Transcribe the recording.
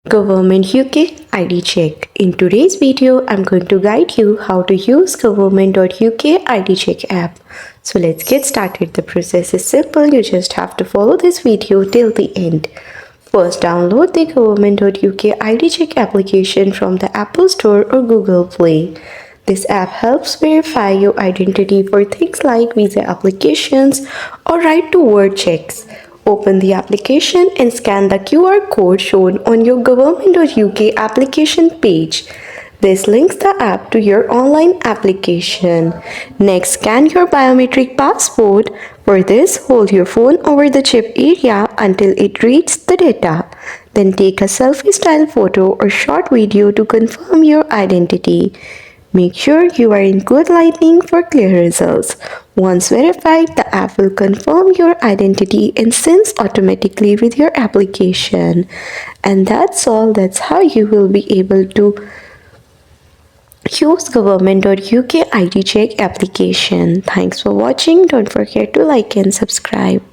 Government UK ID check. In today's video, I'm going to guide you how to use government.uk ID check app. So let's get started. The process is simple. You just have to follow this video till the end. First, download the government.uk ID check application from the Apple Store or Google Play. This app helps verify your identity for things like visa applications or right to work checks. Open the application and scan the QR code shown on your government.uk application page. This links the app to your online application. Next, scan your biometric passport. For this, hold your phone over the chip area until it reads the data. Then take a selfie style photo or short video to confirm your identity. Make sure you are in good lighting for clear results. Once verified, the app will confirm your identity and syncs automatically with your application. And that's all. That's how you will be able to use government.uk ID check application. Thanks for watching. Don't forget to like and subscribe.